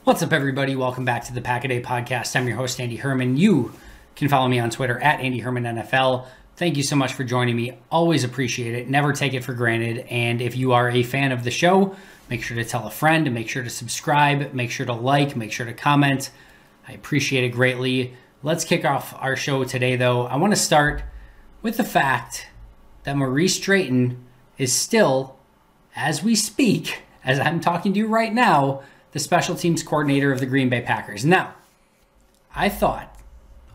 What's up, everybody? Welcome back to the Pack a Day podcast. I'm your host, Andy Herman. You can follow me on Twitter at Andy Herman NFL. Thank you so much for joining me. Always appreciate it. Never take it for granted. And if you are a fan of the show, make sure to tell a friend, make sure to subscribe, make sure to like, make sure to comment. I appreciate it greatly. Let's kick off our show today, though. I want to start with the fact that Maurice Drayton is still, as we speak, as I'm talking to you right now, the special teams coordinator of the Green Bay Packers. Now, I thought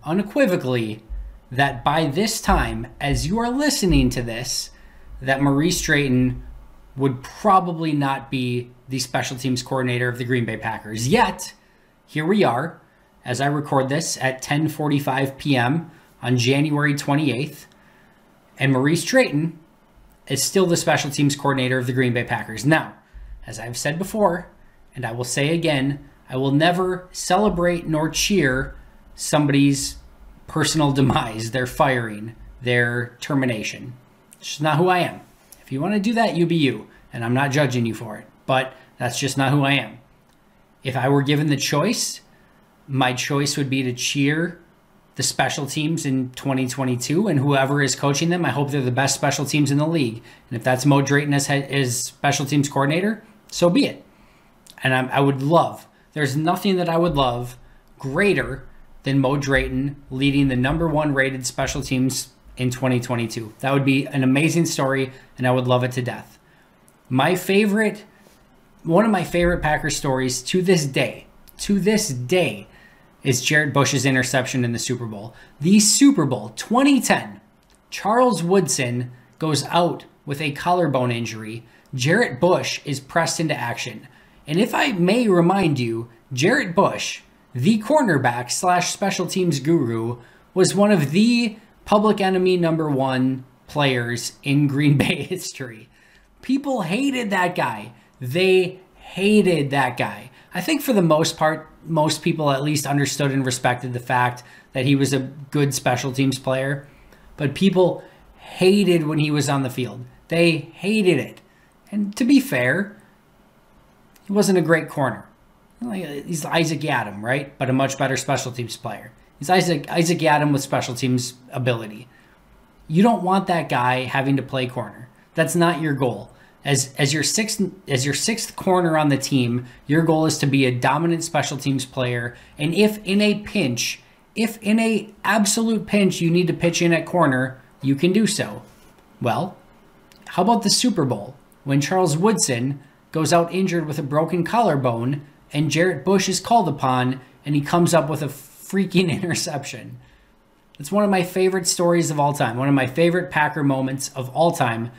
unequivocally that by this time, as you are listening to this, that Maurice Drayton would probably not be the special teams coordinator of the Green Bay Packers. Yet, here we are, as I record this at 10:45 p.m. on January 28th, and Maurice Drayton is still the special teams coordinator of the Green Bay Packers. Now, as I've said before, and I will say again, I will never celebrate nor cheer somebody's personal demise, their firing, their termination. It's just not who I am. If you want to do that, you be you, and I'm not judging you for it, but that's just not who I am. If I were given the choice, my choice would be to cheer the special teams in 2022, and whoever is coaching them, I hope they're the best special teams in the league. And if that's Mo Drayton as special teams coordinator, so be it. And I would love, there's nothing that I would love greater than Mo Drayton leading the #1 rated special teams in 2022. That would be an amazing story, and I would love it to death. One of my favorite Packers stories to this day, is Jarrett Bush's interception in the Super Bowl. The Super Bowl 2010, Charles Woodson goes out with a collarbone injury. Jarrett Bush is pressed into action. And if I may remind you, Jarrett Bush, the cornerback / special teams guru, was one of the public enemy #1 players in Green Bay history. People hated that guy. They hated that guy. I think for the most part, most people at least understood and respected the fact that he was a good special teams player. But people hated when he was on the field. They hated it. And to be fair, he wasn't a great corner. He's Isaac Yiadom, right? But a much better special teams player. He's Isaac Yiadom with special teams ability. You don't want that guy having to play corner. That's not your goal. As your sixth corner on the team, your goal is to be a dominant special teams player. And if in a absolute pinch you need to pitch in at corner, you can do so. Well, how about the Super Bowl when Charles Woodson goes out injured with a broken collarbone and Jarrett Bush is called upon and he comes up with a freaking interception? It's one of my favorite stories of all time. One of my favorite Packer moments of all time,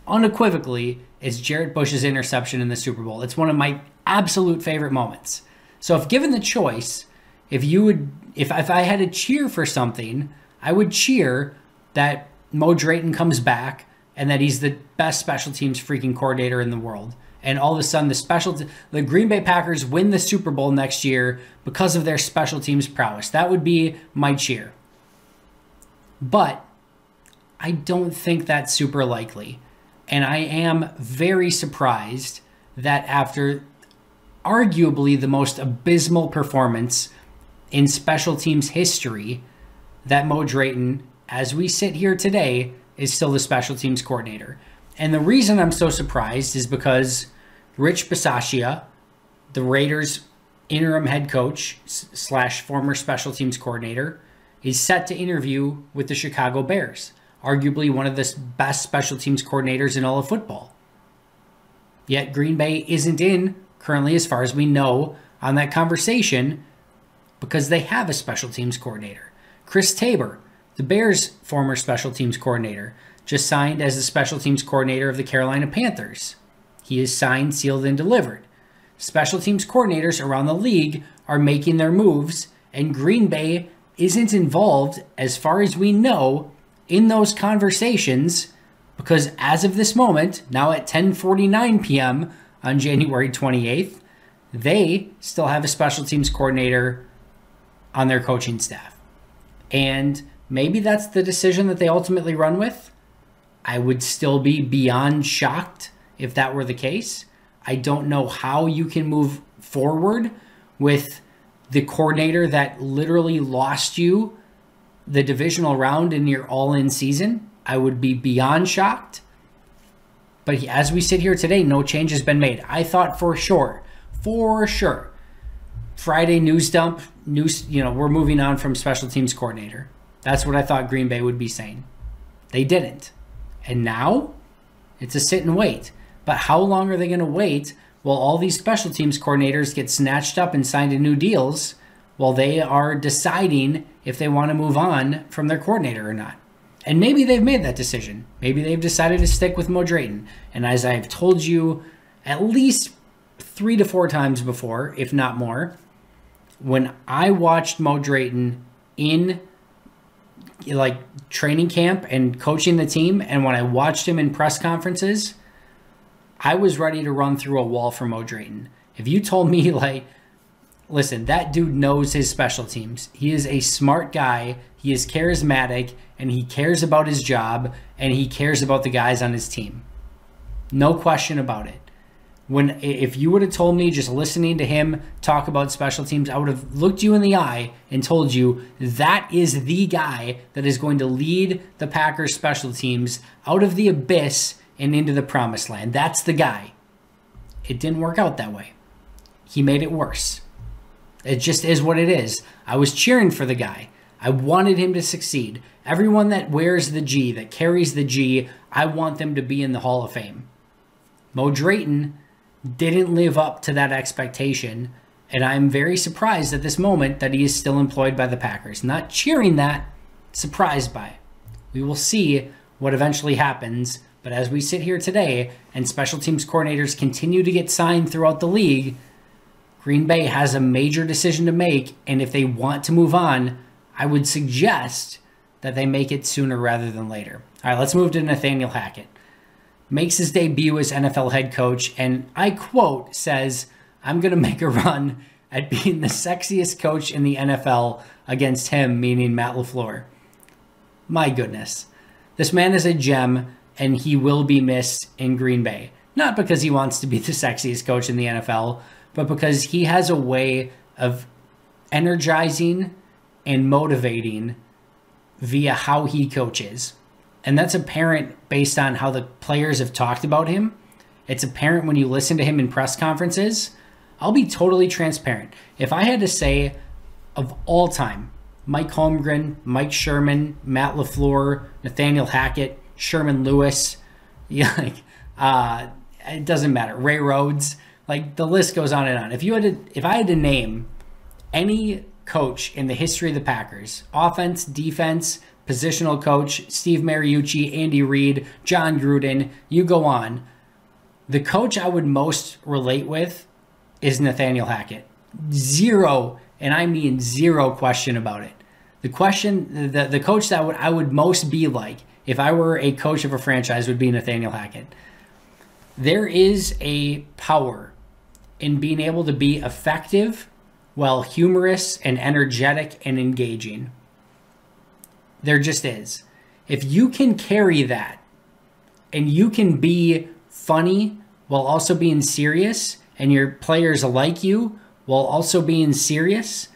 unequivocally, is Jarrett Bush's interception in the Super Bowl. It's one of my absolute favorite moments. So if given the choice, if I had to cheer for something, I would cheer that Mo Drayton comes back and that he's the best special teams freaking coordinator in the world. And all of a sudden, the Green Bay Packers win the Super Bowl next year because of their special teams prowess. That would be my cheer. But I don't think that's super likely. And I am very surprised that after arguably the most abysmal performance in special teams history, that Mo Drayton, as we sit here today, is still the special teams coordinator. And the reason I'm so surprised is because Rich Bisaccia, the Raiders' interim head coach / former special teams coordinator, is set to interview with the Chicago Bears, arguably one of the best special teams coordinators in all of football. Yet Green Bay isn't in, currently as far as we know, on that conversation because they have a special teams coordinator. Chris Tabor, the Bears' former special teams coordinator, just signed as the special teams coordinator of the Carolina Panthers. He is signed, sealed, and delivered. Special teams coordinators around the league are making their moves, and Green Bay isn't involved, as far as we know, in those conversations because as of this moment, now at 10:49 p.m. on January 28th, they still have a special teams coordinator on their coaching staff. And maybe that's the decision that they ultimately run with. I would still be beyond shocked if that were the case. I don't know how you can move forward with the coordinator that literally lost you the divisional round in your all-in season, I would be beyond shocked. But as we sit here today, no change has been made. I thought for sure, Friday news dump, we're moving on from special teams coordinator. That's what I thought Green Bay would be saying. They didn't. And now it's a sit and wait. But how long are they going to wait while all these special teams coordinators get snatched up and signed to new deals while they are deciding if they want to move on from their coordinator or not? And maybe they've made that decision. Maybe they've decided to stick with Mo Drayton. And as I've told you at least 3 to 4 times before, if not more, when I watched Mo Drayton in training camp and coaching the team, and when I watched him in press conferences, I was ready to run through a wall for Mo Drayton. If you told me, listen, that dude knows his special teams. He is a smart guy. He is charismatic, and he cares about his job, and he cares about the guys on his team. No question about it. If you would have told me just listening to him talk about special teams, I would have looked you in the eye and told you that is the guy that is going to lead the Packers special teams out of the abyss and into the promised land. That's the guy. It didn't work out that way. He made it worse. It just is what it is. I was cheering for the guy. I wanted him to succeed. Everyone that wears the G, that carries the G, I want them to be in the Hall of Fame. Mo Drayton didn't live up to that expectation, and I'm very surprised at this moment that he is still employed by the Packers. Not cheering that, surprised by it. We will see what eventually happens, but as we sit here today and special teams coordinators continue to get signed throughout the league, Green Bay has a major decision to make, and if they want to move on, I would suggest that they make it sooner rather than later. All right, let's move to Nathaniel Hackett. Makes his debut as NFL head coach, and I quote, says, "I'm going to make a run at being the sexiest coach in the NFL against him," meaning Matt LaFleur. My goodness. This man is a gem, and he will be missed in Green Bay. Not because he wants to be the sexiest coach in the NFL, but because he has a way of energizing and motivating via how he coaches. And that's apparent based on how the players have talked about him. It's apparent when you listen to him in press conferences. I'll be totally transparent. If I had to say of all time, Mike Holmgren, Mike Sherman, Matt LaFleur, Nathaniel Hackett, Sherman Lewis, it doesn't matter. Ray Rhodes, the list goes on and on. If I had to name any coach in the history of the Packers, offense, defense, positional coach, Steve Mariucci, Andy Reid, John Gruden, you go on. The coach I would most relate with is Nathaniel Hackett. Zero, and I mean zero question about it. The coach that I would most be like if I were a coach of a franchise would be Nathaniel Hackett. There is a power in being able to be effective while humorous and energetic and engaging. There just is. If you can carry that and you can be funny while also being serious and your players like you while also being serious,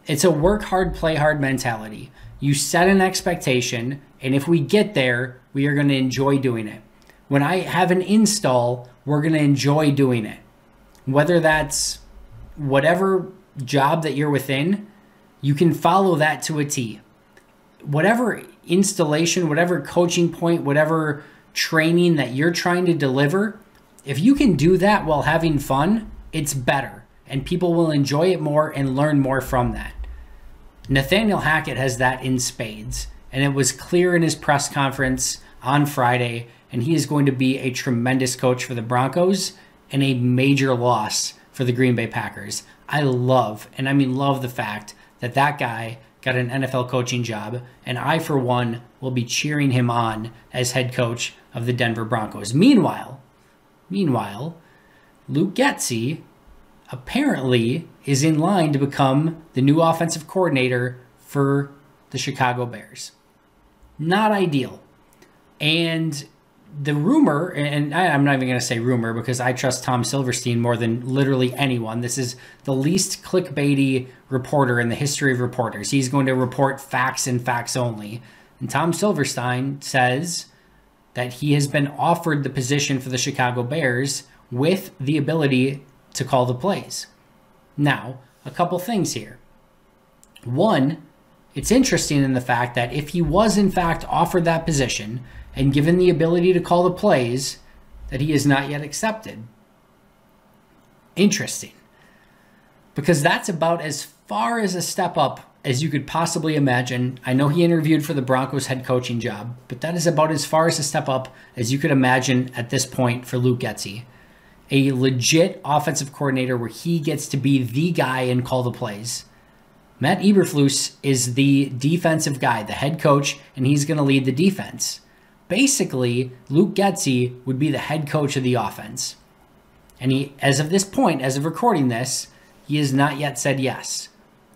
it's a work hard, play hard mentality. You set an expectation, and if we get there, we are going to enjoy doing it. When I have an install, we're going to enjoy doing it. Whether that's whatever job that you're within, you can follow that to a T. Whatever installation, whatever coaching point, whatever training that you're trying to deliver, if you can do that while having fun, it's better. And people will enjoy it more and learn more from that. Nathaniel Hackett has that in spades. And it was clear in his press conference on Friday. And he is going to be a tremendous coach for the Broncos and a major loss for the Green Bay Packers. I love, and I mean love, the fact that that guy got an NFL coaching job, and I, for one, will be cheering him on as head coach of the Denver Broncos. Meanwhile, Luke Getsy apparently is in line to become the new offensive coordinator for the Chicago Bears. Not ideal. And the rumor, and I'm not even going to say rumor because I trust Tom Silverstein more than literally anyone. This is the least clickbaity reporter in the history of reporters. He's going to report facts and facts only. And Tom Silverstein says that he has been offered the position for the Chicago Bears with the ability to call the plays. Now, a couple things here. One, it's interesting in the fact that if he was in fact offered that position and given the ability to call the plays, that he has not yet accepted. Interesting. Because that's about as far as a step up as you could possibly imagine. I know he interviewed for the Broncos head coaching job, but that is about as far as a step up as you could imagine at this point for Luke Getsy. A legit offensive coordinator where he gets to be the guy and call the plays. Matt Eberflus is the defensive guy, the head coach, and he's going to lead the defense. Basically, Luke Getsy would be the head coach of the offense. And he, as of this point, as of recording this, he has not yet said yes.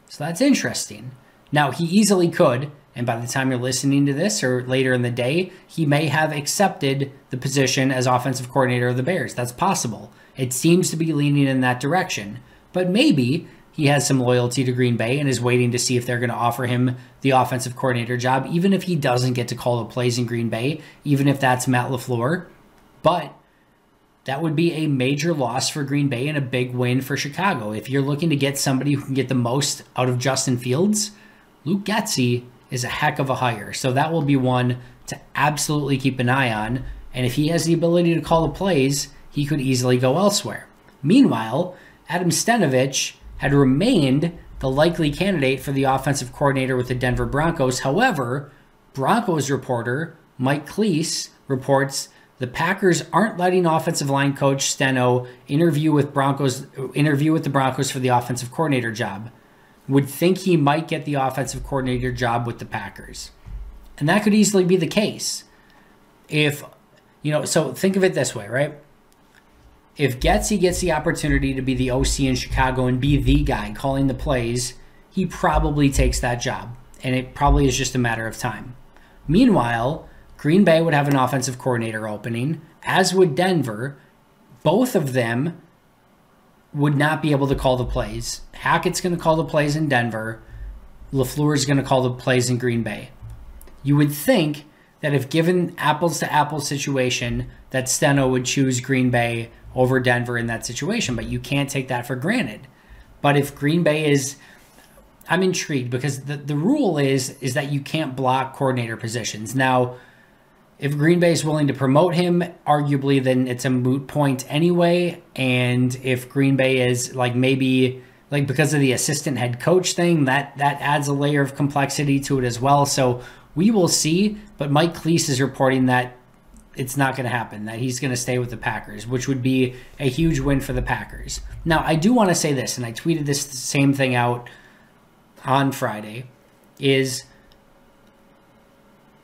So that's interesting. Now, he easily could, and by the time you're listening to this or later in the day, he may have accepted the position as offensive coordinator of the Bears. That's possible. It seems to be leaning in that direction. But maybe he has some loyalty to Green Bay and is waiting to see if they're going to offer him the offensive coordinator job, even if he doesn't get to call the plays in Green Bay, even if that's Matt LaFleur. But that would be a major loss for Green Bay and a big win for Chicago. If you're looking to get somebody who can get the most out of Justin Fields, Luke Getsy is a heck of a hire. So that will be one to absolutely keep an eye on. And if he has the ability to call the plays, he could easily go elsewhere. Meanwhile, Adam Stenavich had remained the likely candidate for the offensive coordinator with the Denver Broncos. However, Broncos reporter Mike Cleese reports the Packers aren't letting offensive line coach Steno interview with the Broncos for the offensive coordinator job. Would think he might get the offensive coordinator job with the Packers. And that could easily be the case. So think of it this way, right? If Getsy gets the opportunity to be the OC in Chicago and be the guy calling the plays, he probably takes that job. And it probably is just a matter of time. Meanwhile, Green Bay would have an offensive coordinator opening, as would Denver. Both of them would not be able to call the plays. Hackett's going to call the plays in Denver. LaFleur is going to call the plays in Green Bay. You would think that if given apples to apples situation, that Steno would choose Green Bay over Denver in that situation, but you can't take that for granted. But if Green Bay is, I'm intrigued because the rule is that you can't block coordinator positions. Now, if Green Bay is willing to promote him, arguably then it's a moot point anyway. And if Green Bay is maybe because of the assistant head coach thing, that adds a layer of complexity to it as well. So we will see, but Mike Cleese is reporting that it's not going to happen, that he's going to stay with the Packers, which would be a huge win for the Packers. Now, I do want to say this, and I tweeted this same thing out on Friday, is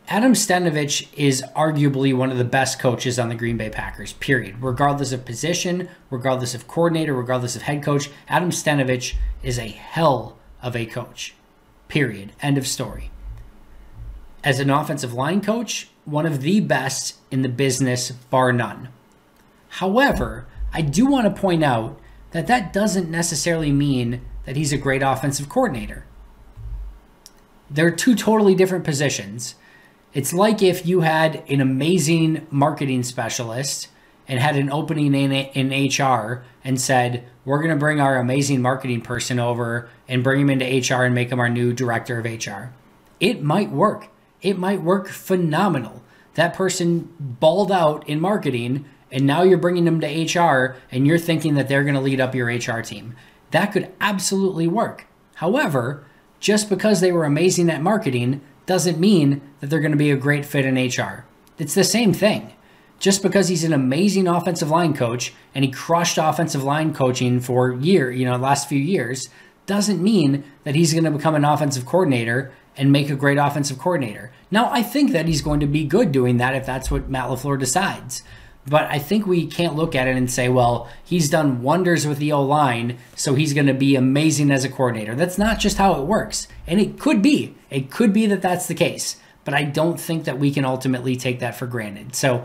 Adam Stenavich is arguably one of the best coaches on the Green Bay Packers, period. Regardless of position, regardless of coordinator, regardless of head coach, Adam Stenavich is a hell of a coach, period. End of story. As an offensive line coach, one of the best in the business, bar none. However, I do want to point out that doesn't necessarily mean that he's a great offensive coordinator. They're two totally different positions. It's like if you had an amazing marketing specialist and had an opening in HR and said, we're going to bring our amazing marketing person over and bring him into HR and make him our new director of HR. It might work. It might work phenomenal. That person balled out in marketing, and now you're bringing them to HR, and you're thinking that they're going to lead up your HR team. That could absolutely work. However, just because they were amazing at marketing doesn't mean that they're going to be a great fit in HR. It's the same thing. Just because he's an amazing offensive line coach and he crushed offensive line coaching for last few years, doesn't mean that he's going to become an offensive coordinator and make a great offensive coordinator. Now, I think that he's going to be good doing that if that's what Matt LaFleur decides. But I think we can't look at it and say, well, he's done wonders with the O-line, so he's going to be amazing as a coordinator. That's not just how it works. And it could be. It could be that that's the case. But I don't think that we can ultimately take that for granted. So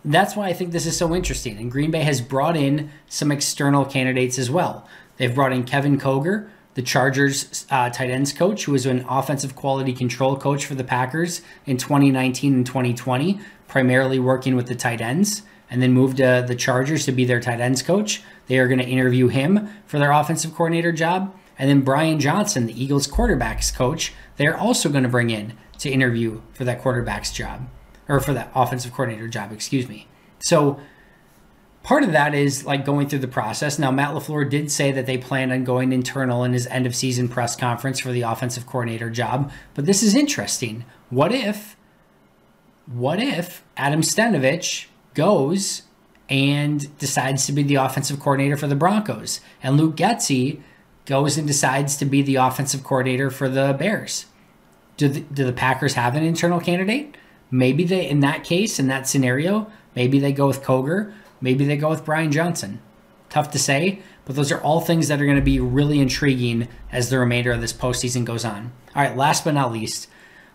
that's why I think this is so interesting. And Green Bay has brought in some external candidates as well. They've brought in Kevin Koger, the Chargers tight ends coach, who was an offensive quality control coach for the Packers in 2019 and 2020, primarily working with the tight ends, and then moved to the Chargers to be their tight ends coach. They are going to interview him for their offensive coordinator job. And then Brian Johnson, the Eagles quarterbacks coach, they're also going to bring in to interview for that quarterback's job, or for that offensive coordinator job, excuse me. So part of that is like going through the process. Now, Matt LaFleur did say that they plan on going internal in his end of season press conference for the offensive coordinator job. But this is interesting. What if Adam Stenavich goes and decides to be the offensive coordinator for the Broncos, and Luke Getsy goes and decides to be the offensive coordinator for the Bears? Do the Packers have an internal candidate? Maybe they, in that case, in that scenario, maybe they go with Koger. Maybe they go with Brian Johnson. Tough to say, but those are all things that are going to be really intriguing as the remainder of this postseason goes on. All right, last but not least,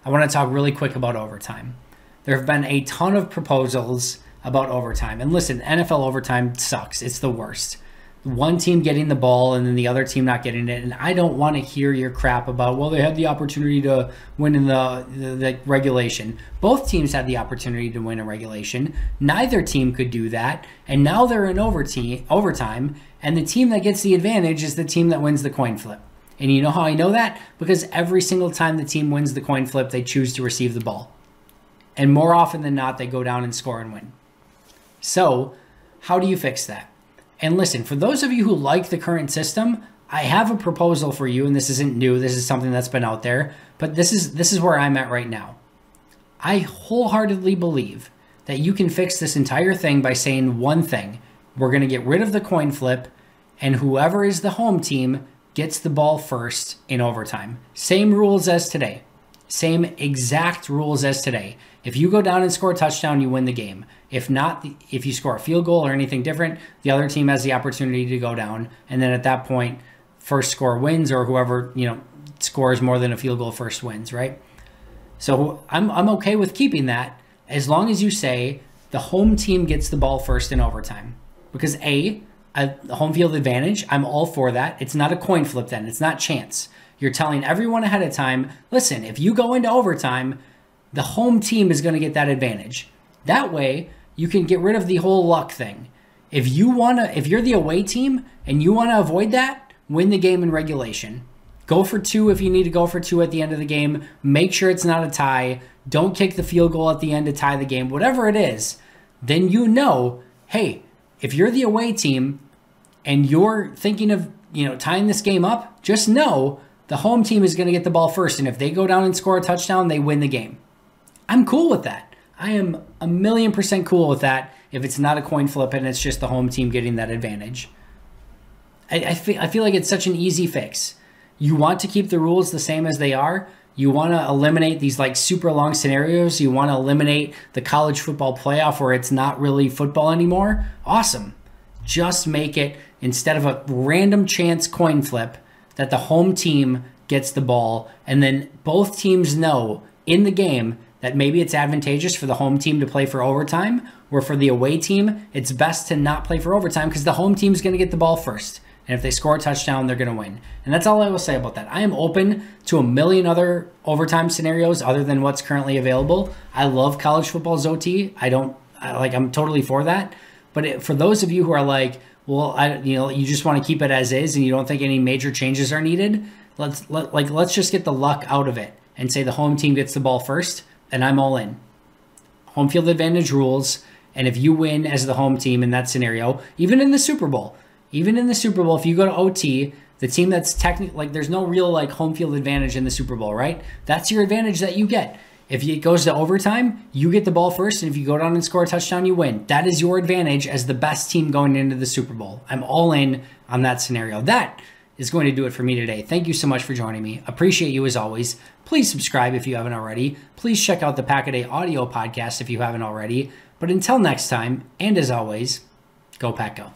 I want to talk really quick about overtime. There have been a ton of proposals about overtime. And listen, NFL overtime sucks. It's the worst. One team getting the ball and then the other team not getting it. And I don't want to hear your crap about, well, they had the opportunity to win in the regulation. Both teams had the opportunity to win in regulation. Neither team could do that. And now they're in overtime. And the team that gets the advantage is the team that wins the coin flip. And you know how I know that? Because every single time the team wins the coin flip, they choose to receive the ball. And more often than not, they go down and score and win. So how do you fix that? And listen, for those of you who like the current system, I have a proposal for you, and this isn't new. This is something that's been out there, but this is where I'm at right now. I wholeheartedly believe that you can fix this entire thing by saying one thing. We're going to get rid of the coin flip, and whoever is the home team gets the ball first in overtime. Same rules as today. Same exact rules as today. If you go down and score a touchdown, you win the game. If not, if you score a field goal or anything different, the other team has the opportunity to go down. And then at that point, first score wins, or whoever, scores more than a field goal first wins, right? So I'm okay with keeping that as long as you say the home team gets the ball first in overtime. Because a home field advantage, I'm all for that. It's not a coin flip then. It's not chance. You're telling everyone ahead of time, listen, if you go into overtime, the home team is going to get that advantage. That way, you can get rid of the whole luck thing. If you're the away team and you want to avoid that, win the game in regulation. Go for two if you need to go for two at the end of the game. Make sure it's not a tie. Don't kick the field goal at the end to tie the game. Whatever it is, then hey, if you're the away team and you're thinking of tying this game up, just know the home team is going to get the ball first. And if they go down and score a touchdown, they win the game. I'm cool with that. I am 1,000,000% cool with that if it's not a coin flip and it's just the home team getting that advantage. I feel like it's such an easy fix. You want to keep the rules the same as they are. You want to eliminate these like super long scenarios. You want to eliminate the college football playoff where it's not really football anymore. Awesome. Just make it, instead of a random chance coin flip, that the home team gets the ball, and then both teams know in the game that maybe it's advantageous for the home team to play for overtime, or for the away team, it's best to not play for overtime because the home team's going to get the ball first. And if they score a touchdown, they're going to win. And that's all I will say about that. I am open to a million other overtime scenarios other than what's currently available. I love college football's OT. I'm totally for that. But for those of you who are like, well, you just want to keep it as is and you don't think any major changes are needed, let's just get the luck out of it and say the home team gets the ball first. And I'm all in. Home field advantage rules, and if you win as the home team in that scenario, even in the Super Bowl, if you go to OT, the team that's technically, there's no real home field advantage in the Super Bowl, right? That's your advantage that you get. If it goes to overtime, you get the ball first, and if you go down and score a touchdown, you win. That is your advantage as the best team going into the Super Bowl. I'm all in on that scenario. That is going to do it for me today. Thank you so much for joining me. Appreciate you as always. Please subscribe if you haven't already. Please check out the Pack-A-Day audio podcast if you haven't already. But until next time, and as always, go Pack Go.